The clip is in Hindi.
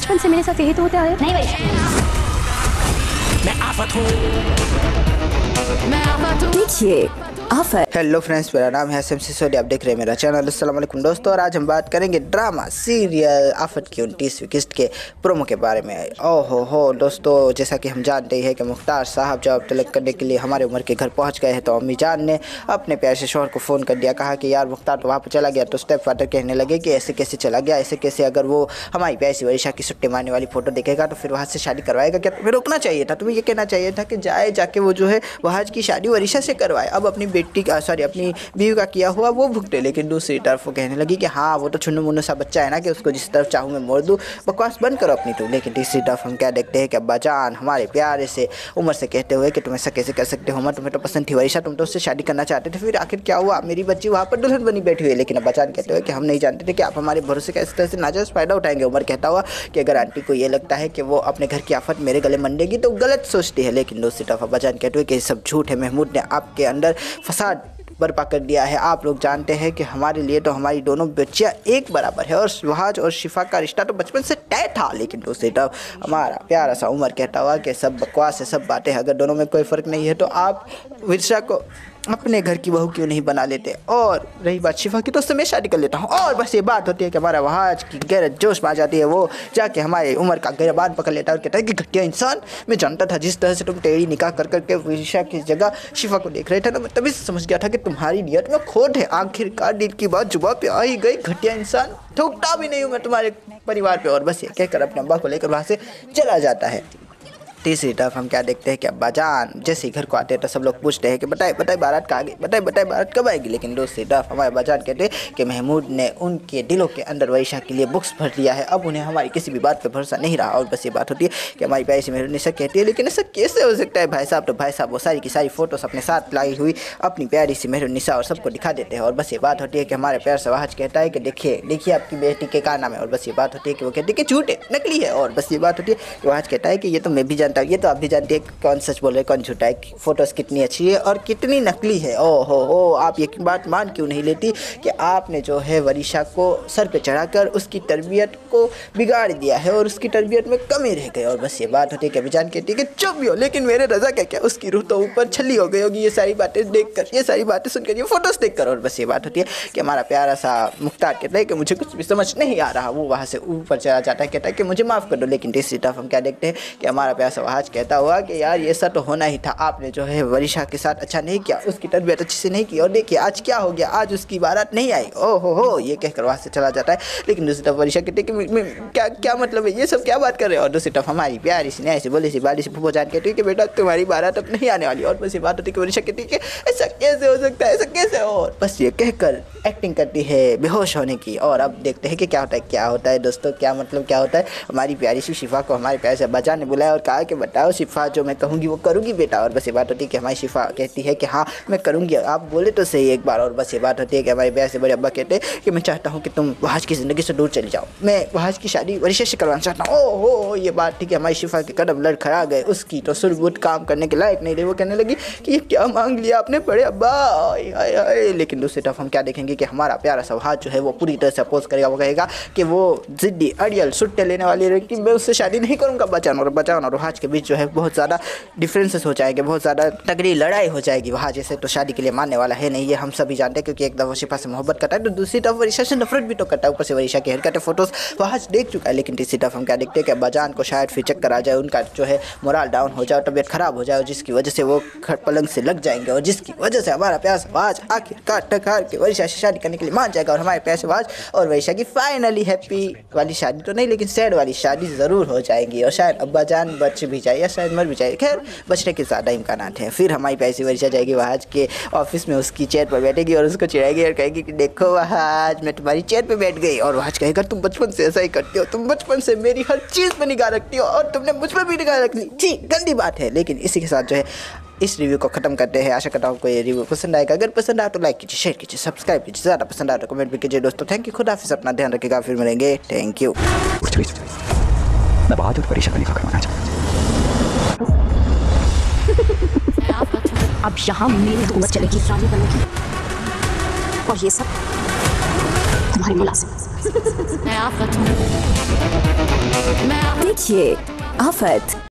बचपन से मेरे साथ यही तो होता है। नहीं वैशा, मैं आफत हूँ। देखिए आफत। हेलो फ्रेंड्स, मेरा नाम है एसएम सिसोदिया, आप देख रहे हैं मेरा चैनल। अस्सलाम वालेकुम दोस्तों, और आज हम बात करेंगे ड्रामा सीरियल आफत की 29वीं किस्त के प्रोमो के बारे में। ओहो हो दोस्तों, जैसा कि हम जानते हैं कि मुख्तार साहब जब तलब करने के लिए हमारे उम्र के घर पहुंच गए हैं तो अम्मी जान ने अपने प्यार से शौहर को फ़ोन कर दिया। कहा कि यार मुख्तार तो वहाँ पर चला गया। तो स्टेप फादर कहने लगे कि ऐसे कैसे चला गया, ऐसे कैसे, अगर वो हमारी प्यासी वरीशा की सुट्टी मारने वाली फ़ोटो देखेगा तो फिर वहाँ से शादी करवाएगा क्या? तुम्हें रुकना चाहिए था, तुम्हें ये कहना चाहिए था कि जाके वो जो है वहाँ की शादी वरीशा से करवाए। अब अपनी बेटी का अपनी बीवी का किया हुआ वो भुगते। लेकिन दूसरी तरफ वो कहने लगी कि हाँ वो तो छुन्नू मुन्नू सा बच्चा है ना कि उसको जिस तरफ चाहूँ मैं मोड़ दूँ, बकवास बंद करो अपनी तुम। लेकिन तीसरी तरफ हम क्या देखते हैं कि अब्बा जान हमारे प्यारे से उमर से कहते हुए कि तुम ऐसा कैसे कर सकते हो उमर, तुम्हें तो पसंद थी वरीशा, तुम तो उससे शादी करना चाहते थे, फिर आखिर क्या हुआ? मेरी बच्ची वहाँ पर दुल्हन बनी बैठी हुई है। लेकिन अब्बा जान कहते हुए कि हम नहीं जानते थे कि आप हमारे भरोसे का इस तरह से नाजायज़ फ़ायदा उठाएंगे। उमर कहता हुआ कि अगर आंटी को ये लगता है कि वो अपने घर की आफत मेरे गले मंडेगी तो गलत सोचती है। लेकिन दूसरी तरफ अब्बा जान कहते हुए कि सब झूठ है, महमूद ने आपके अंदर फसाद बर्पा कर दिया है। आप लोग जानते हैं कि हमारे लिए तो हमारी दोनों बच्चियाँ एक बराबर है और सुहाज और शिफा का रिश्ता तो बचपन से तय था। लेकिन दूसरी तरफ हमारा प्यारा सा उमर कहता हुआ कि सब बकवास है, सब बातें, अगर दोनों में कोई फ़र्क नहीं है तो आप विरसा को अपने घर की बहू क्यों नहीं बना लेते? और रही बात शिफा की तो उससे मैं शादी कर लेता हूँ। और बस ये बात होती है कि हमारा वहाज की गैरत जोश में आ जाती है। वो जाके हमारे उमर का गिरबान पकड़ लेता है और कहता है कि घटिया इंसान, मैं जानता था जिस तरह से तुम टेढ़ी निकाह कर करके विरसा की जगह शिफा को देख रहे थे ना, मैं तभी से समझ गया था कि तुम्हारी नियत में खोट है। आखिरकार दिल की बात जुबान पे आ ही गई, घटिया इंसान, थूकता भी नहीं हूँ मैं तुम्हारे परिवार पे। और बस ये कहकर अपने अब्बा को लेकर वहाँ से चला जाता है। तीसरी तरफ हम क्या देखते हैं कि अब्बा जान जैसे ही घर को आते हैं तो सब लोग पूछते हैं कि बताए बारात कहाँ गई, बताए बारात कब आएगी। लेकिन दूसरी तरफ हमारे अब्बा जान कहते हैं कि महमूद ने उनके दिलों के अंदर वरीशा के लिए बुक्स भर लिया है, अब उन्हें हमारी किसी भी बात पर भरोसा नहीं रहा। और बस ये बात होती है कि हमारी प्यारी सी मेहरुनिसा कहती है लेकिन ऐसा कैसे हो सकता है भाई साहब? तो भाई साहब वो सारी की सारी फ़ोटोस अपने साथ लाई हुई अपनी प्यारी सी मेहरुनिसा और सबको दिखा देते हैं। और बस ये बात होती है कि हमारे प्यार से वहाज कहता है कि देखिए आपकी बेटी के क्या नाम है। और बस ये बात होती है कि वो कहती है कि झूठे नकली है। और बस ये बात होती है कि वहाज कहता है कि ये तो मैं भी जानता हूँ, ये तो आप भी जानते कौन सच बोल रहे कौन झूठा है, फोटोज कितनी अच्छी है और कितनी नकली है। ओहो हो, आप ये बात मान क्यों नहीं लेती कि आपने जो है वरीशा को सर पे चढ़ाकर उसकी तरबियत को बिगाड़ दिया है और उसकी तरबियत में कमी रह गई। और बस ये बात होती है कि अभिजान कहती है कि चुप भी हो, लेकिन मेरे रजा क्या उसकी रूह तो ऊपर छली हो गई होगी ये सारी बातें देखकर, ये सारी बातें सुनकर, ये फोटोज देखकर। और बस ये बात होती है कि हमारा प्यारा सा मुख्तार कहता है कि मुझे कुछ भी समझ नहीं आ रहा। वो वहाँ से ऊपर चला जाता है, कहता है कि मुझे माफ़ कर दो। लेकिन तीसरी तरफ हम क्या देखते हैं कि हमारा प्यारा सा वहाज कहता हुआ कि यार ये सब तो होना ही था, आपने जो है वरीशा के साथ अच्छा नहीं किया, उसकी तरबियत अच्छी से नहीं की। और देखिए आज क्या हो गया, आज उसकी बारात नहीं आई। ओहो हो, ये कहकर वहाँ से चला जाता है। लेकिन दूसरी तरफ वरीशा कहती है कि क्या मतलब है, ये सब क्या बात कर रहे हो? और दूसरी तरफ हमारी प्यारी सी न्याय से बोली सी बाली सी फूफो जान कहती है कि बेटा तुम्हारी बारात अब नहीं आने वाली। और बस ये बात होती है कि वरीशा कहती है कि ऐसा कैसे हो सकता है, ऐसा कैसे हो? और बस ये कहकर एक्टिंग करती है बेहोश होने की। और अब देखते हैं कि क्या होता है दोस्तों, क्या मतलब क्या होता है। हमारी प्यारी सी शिफा को हमारे प्यारे से अब्बा जान ने बुलाया और कहा कि बताओ शिफा, जो मैं कहूँगी वो करूँगी बेटा। और बस ये बात होती है कि हमारी शिफा कहती है कि हाँ मैं करूँगी, आप बोले तो सही एक बार। और बस ये बात होती है कि हमारे ब्याह से बड़े अब्बा कहते हैं कि मैं चाहता हूँ कि तुम वहाज की ज़िंदगी से दूर चली जाओ, मैं वहाज की शादी वरीशा से करवाना चाहता हूँ। ओहो, ये बात थी कि हमारी शिफा के कदम लड़खड़ा गए, उसकी तो सुरगुट काम करने के लायक नहीं रही। वो कहने लगी कि ये क्या मांग लिया आपने बड़े अब्बा, आय। लेकिन दूसरी तरफ हम क्या देखेंगे कि हमारा प्यारा सा वहाज जो है वो पूरी तरह से अपोज करेगा। वो कहेगा कि वो जिद्दी अड़ियल सुट्टे लेने वाली लड़की, मैं उससे शादी नहीं करूँगा। बचान और वहाज के बीच जो है बहुत ज़्यादा डिफरेंसेस हो जाएंगे, बहुत ज़्यादा तगड़ी लड़ाई हो जाएगी। वहाँ जैसे तो शादी के लिए मानने वाला है नहीं, ये हम सभी जानते हैं, क्योंकि एक दफ़ा शिफा से मोहब्बत करता है तो दूसरी तरफ वरीशा से नफरत भी तो करता है। ऊपर से वरीशा की हरकतें फोटोज वहाँ देख चुका है। लेकिन तीसरी तरफ हम क्या देखते हैं कि अब्बाजान को शायद फिर चक्कर आ जाए, उनका जो है मोरल डाउन हो जाए, तबीयत खराब हो जाए, और जिसकी वजह से वो पलंग से लग जाएंगे और जिसकी वजह से हमारा प्यास आवाज आखिरकार टकार के वरीशा से शादी करने के लिए मान जाएगा। और हमारे प्यास आवाज और वरीशा की फाइनली हैप्पी वाली शादी तो नहीं लेकिन सैड वाली शादी ज़रूर हो जाएगी और शायद अब्बाजान बच भी जाए या शायद मर भी जाए। खैर बचने के ज़्यादा इम्कानात हैं। फिर हमारी प्यासी वरीशा जाएगी वहाज के ऑफिस में, उसकी चेयर पर बैठेगी और उसको चिढ़ाएगी और कहेगी कि देखो वहाज मैं तुम्हारी चेयर पर बैठ गई। और वहाज कहेगा तुम बचपन से ऐसा ही करती हो, तुम बचपन से मेरी हर चीज़ पर निगाह रखती हो और तुमने मुझ पर भी निगाह रख ली, जी गंदी बात है। लेकिन इसी के साथ जो है इस रिव्यू को ख़त्म करते हैं। आशा करता हूँ आपको ये रिव्यू पसंद आएगा। अगर पसंद आए तो लाइक कीजिए, शेयर कीजिए, सब्सक्राइब कीजिए, ज़्यादा पसंद आए तो कमेंट भी कीजिए दोस्तों। थैंक यू, खुदा हाफिज़, अपना ध्यान रखिएगा, फिर मिलेंगे, थैंक यू। मैं बहादुर वरीशा का निकाह करवाना चाहता हूं। अब यहाँ मेरी हुकूमत चलेगी रानी बनने की, और ये सब तुम्हारी मुलाजिम। देखिए आफत।